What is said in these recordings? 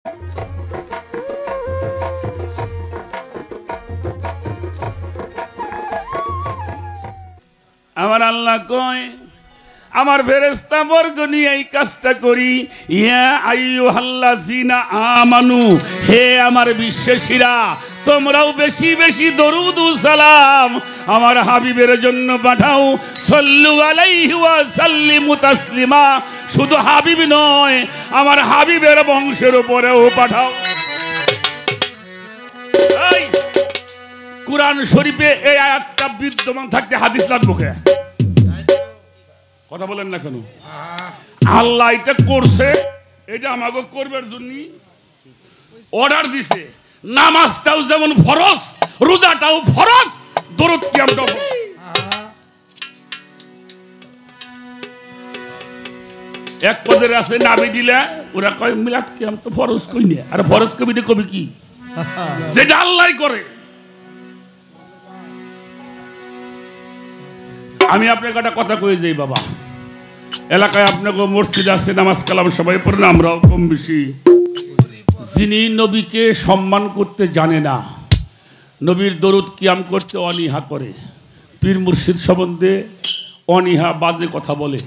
আমার আল্লাহ কয় আমার ফেরেশতা বর্গ নিয়ে এই কাজটা করি। ইয়া আইয়ুহাল্লাযিনা আমানু, হে আমার বিশ্বাসীরা, তোমরাও বেশি বেশি দরুদ ও সালাম আমার হাবিবের জন্য পাঠাও। সাল্লু আলাইহি ওয়া সাল্লিমু তাসলিমা। শুধু হাবিব নয়, আমার হাবিবের বংশের উপরেও পাঠাও। এই কুরআন শরীফে এই আয়াতটা বিদ্যমান থাকতে হাদিস লাগবে কে? কথা বলেন না কেন? আল্লাহ এটা করছে, এটা আমাকে করবার জন্য অর্ডার দিছে। নামাজটাও যেমন ফরজ, রোজাটাও ফরজ, দরুদ কিয়ামটাও ফরজ। এক পদের আছে নাবি দিলে ওরা কয় মিলাদ কিয়াম তো ফরজ কই না। আর ফরজ কবিতে কবি কি? যেটা আল্লাহই করে। আমি আপনাকে একটা কথা কয়ে যাই বাবা, এলাকায় আপনাকে মসজিদ আছে, নামাজ কালাম সবাই পড়েন, আমরাও কম বেশি। যিনি নবীকে সম্মান করতে জানে না, নবীর দরুদ কিয়াম করতে অনীহা করে, পীর মুর্শিদ সম্বন্ধে অনীহা বাজে কথা বলে,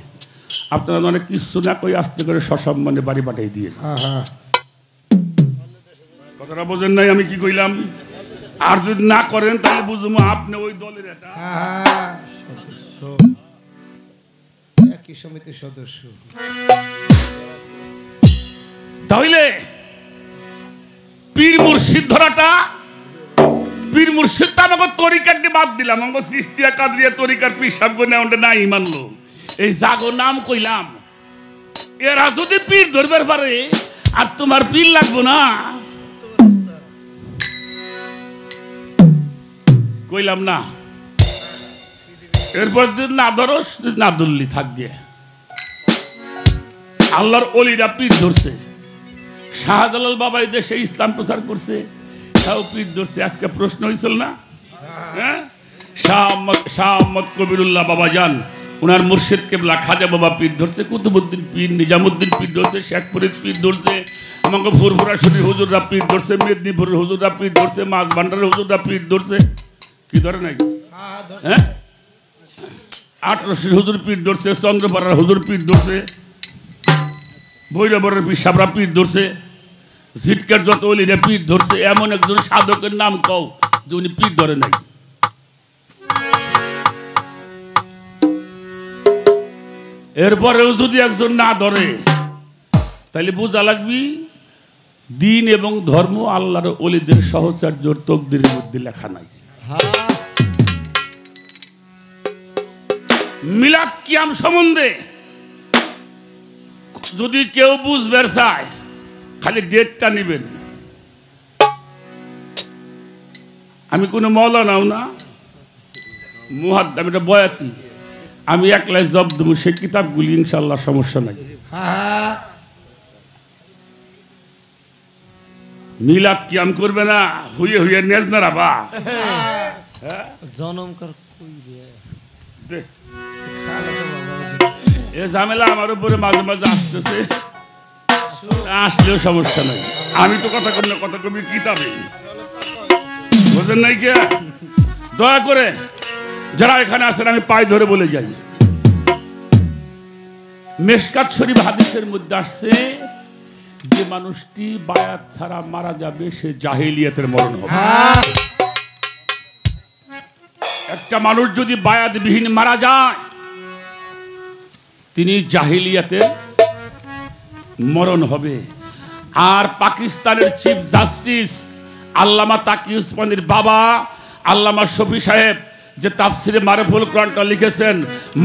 আপনারা অনেক কিছু না কই আস্তে করে সসম্মানে বাড়ি পাঠিয়ে দিয়ে। কথাটা বোঝেন নাই আমি কি কইলাম? আর যদি না করেন তাহলে বুঝবো আপনি ওই দলের একটা একই সমিতির সদস্য। তাহলে পীর মুর্শিদ ধরাটা, পীর মুর্শিদটা আমাকে তরিকাটি বাদ দিলাম, আমাকে চিশতিয়া কাদরিয়া তরিকার পীর সাহেব গো না নাই মানলো। এই জাগো নাম কইলাম, এরা যদি পীর ধরবার পারে আর তোমার পীর লাগবো না কইলাম না। এরপর যদি না ধরো না ধরলি থাকবে। আল্লাহর ওলিরা পীর ধরছে, শাহজালাল বাবা এই দেশে ইসলাম প্রচার করছে, তাও পীর ধরছে। আজকে প্রশ্ন হয়েছিল না, হ্যাঁ? শাহ আহমদ কবিরুল্লাহ বাবা যান, ওনার মুর্শিদ কেবলা খাজা বাবা পীর ধরছে, কুতুবুদ্দিন পীর, নিজামুদ্দিন পীর ধরছে, শেখপুরের পীর ধরছে, আমাকে ফুরফুরা শরীর হুজুররা পীর ধরছে, মেদিনীপুরের হুজুররা পীর ধরছে, মাছ ভান্ডারের হুজুররা পীর ধরছে। কি ধরে নাই? হ্যাঁ, 1800 হুজুর পীর ধরছে, চন্দ্রপাড়ার হুজুর পীর ধরছে, ভৈরবের পীর সাবরা পীর ধরছে, ঝিটকার যত অলিরা পীর ধরছে। এমন একজন সাধকের নাম কও যে উনি পীর ধরে নাই। এরপরেও যদি একজন না ধরে তাহলে বোঝা লাগবি দিন এবং ধর্ম আল্লাহর ওলিদের সহচর্যর তকদিরের মধ্যে লেখা নাই। মিলাদ কিয়াম সম্বন্ধে যদি কেউ বুঝবার চায় খালি ডেটটা নেবেন। আমি কোনো মৌলানাও না, মুহাদ্দাম, এটা বয়াতি, আমি একলাই জব দেবো সেই কিতাবগুলি, ইনশাল্লাহ সমস্যা নাই। মিলাদ কিয়াম করবে না, হুয়ে হুয়ে নেজ না রাবা জনমকার এ ঝামেলা আমার উপরে মাঝে মাঝে আসতেছে, আসলেও সমস্যা নাই। আমি তো কথা কই না, কথা কবি কিতাবে, বুঝেন নাই কে? দয়া করে যারা এখানে আছেন আমি পায়ে ধরে বলে যাই, মেশকাত শরীফ হাদিসের মধ্যে আসছে যে মানুষটি বায়াত ছাড়া মারা যাবে সে জাহেলিয়াতের মরণ হবে। একটা মানুষ যদি বায়াত বিহীন মারা যায় তিনি জাহেলিয়াতের মরণ হবে। আর পাকিস্তানের চিফ জাস্টিস আল্লামা তাকি উসমানীর বাবা আল্লামা শফি সাহেব যে তাফসিরে মারেফুল কোরআনটা লিখেছেন,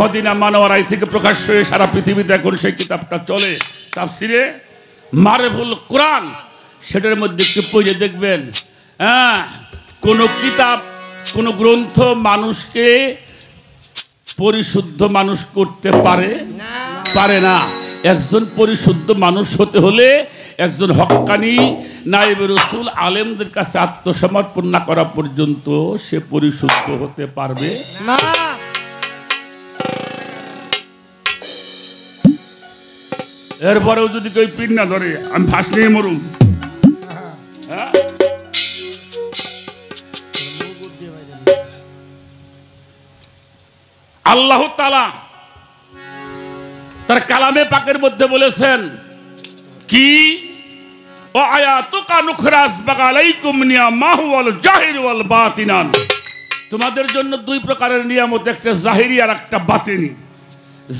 মদিনা মানোয়ারাই থেকে প্রকাশ হয়ে সারা পৃথিবীতে এখন সেই কিতাবটা চলে, তাফসিরে মারেফুল কোরআন। সেটার মধ্যে একটু পড়ে দেখবেন, হ্যাঁ, কোন কিতাব কোন গ্রন্থ মানুষকে পরিশুদ্ধ মানুষ করতে পারে না। একজন পরিশুদ্ধ মানুষ হতে হলে একজন হক্কানি নায়েবে রাসূল আলেমদের কাছে আত্মসমর্পণ না করা পর্যন্ত সে পরিশুদ্ধ হতে পারবে না। এরপরেও যদি কেউ পীর না ধরে আমি ফাঁস নিয়ে মরুম, আল্লাহ তাআলা তার কালামে পাকের মধ্যে বলেছেন কি ও আয়াতুকা নুখরাস বাগালাইকুম নিয়ামাহু ওয়াল জাহির ওয়াল বাতিনান, তোমাদের জন্য দুই প্রকারের নিয়ামত, একটা জাহিরি আর একটা বাতিনি।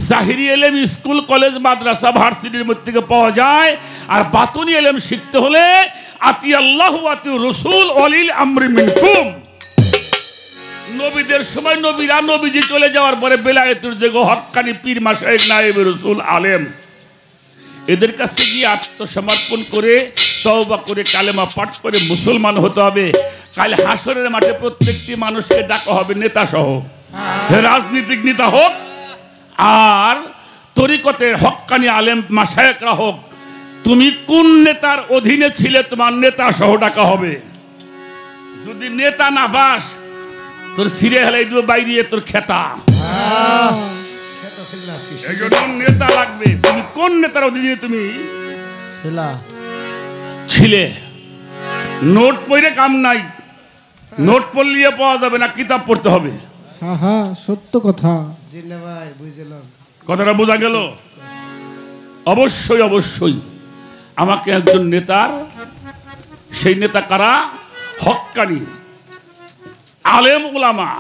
জাহিরি এলেম স্কুল কলেজ মাদ্রাসা ভার্সিটির মধ্যে থেকে পাওয়া যায়, আর বাতুনি এলেম শিখতে হলে আতি আল্লাহ আতি রাসূল ওয়ালিল আমরি মিনকুম। নবীদের সময় নবীরা নবীজি চলে যাওয়ার পরে বেলায়েতের যে হক্কানি পীর মাশায়েখ নায়েবে রাসূল আলেম, এদের কাছে গিয়ে আত্মসমর্পণ করে তওবা করে কালেমা পাঠ করে মুসলমান হতে হবে। কাল হাসরের মাঠে প্রত্যেকটি মানুষকে ডাকা হবে নেতা সহ, রাজনীতিক নেতা হোক আর তরিকতের হক্কানি আলেম মাশায়েখরা হোক, তুমি কোন নেতার অধীনে ছিলে তোমার নেতা সহ ডাকা হবে। যদি নেতা না পাস তোর সিরে হেলাই দিব বাইরে তোর খেতা, এই জন্য নেতা লাগবে। তুমি কোন নেতার অধীনে তুমি ছিলে? নোট পড়ে কাম নাই, নোট পড়লিয়ে পাওয়া যাবে না, কিতাব পড়তে হবে। সত্য কথা। কথাটা বোঝা গেল? অবশ্যই অবশ্যই আমাকে একজন নেতার, সেই নেতা কারা? হক্কানি আলেম উলামা।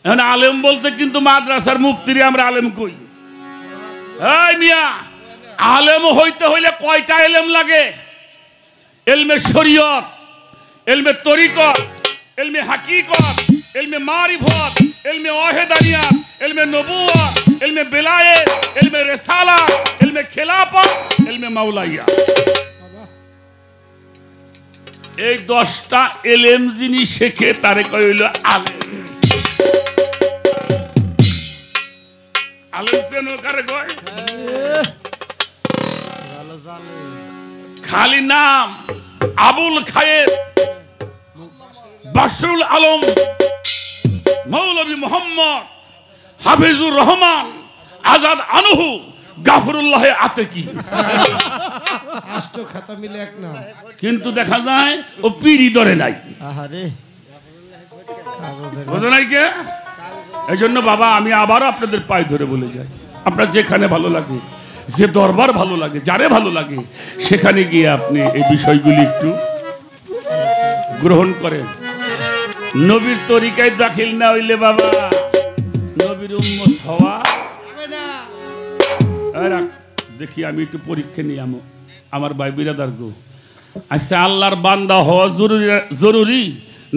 এখন আলেম বলতে কিন্তু মাদ্রাসার মুফতিরে আমরা আলেম কই। এই মিয়া, আলেম হইতে হইলে কয়টা এলেম লাগে? এলমে শরীয়ত, এলমে তরিকত, এলমে হাকিকত, এলমে মারিফত, এলমে ওয়াহিদানিয়াত, এলমে নবুওয়াত, এলমে বেলায়েত, এলমে রিসালাত, এলমে খিলাফত, এলমে মাওলাইয়া। এই 10টা এলেম যিনি শেখে তারে কয় হইল আলেম। আলেম চেন কারে কয়? খালি নাম আবুল খায়ের, বাশরুল আলম, মৌলভী মোহাম্মদ, হাফিজুর রহমান, আজাদ আনহু, গাফরুল্লাহ আতেকি, আষ্ট খাতা মিলে এক নাম, কিন্তু দেখা যায় ও পিড়ি ধরে নাই। বোঝো নাই কে? এই জন্য বাবা আমি আবারও আপনাদের পায়ে ধরে বলে যাই, আপনার যেখানে ভালো লাগে, যে দরবার ভালো লাগে, যারে ভালো লাগে, সেখানে গিয়ে আপনি এই বিষয়গুলি একটু গ্রহণ করেন। নবীর তরিকায় দাখিল না হইলে বাবা নবীর উম্মত হওয়া দেখি। আমি একটু পরীক্ষা নিই আমার ভাই বিরাদার গো। আচ্ছা, আল্লাহর বান্দা হওয়া জরুরি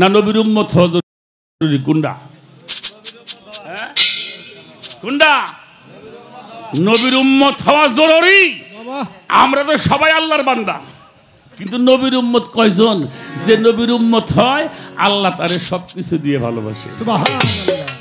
না নবীর উম্মত হওয়া জরুরি? কোনটা? কোনটা? নবীর উম্মত হওয়া জরুরি। আমরা তো সবাই আল্লাহর বান্দা, কিন্তু নবীর উম্মত কয়জন? যে নবীর উম্মত হয় আল্লাহ তারে সবকিছু দিয়ে ভালোবাসে। সুবহানাল্লাহ।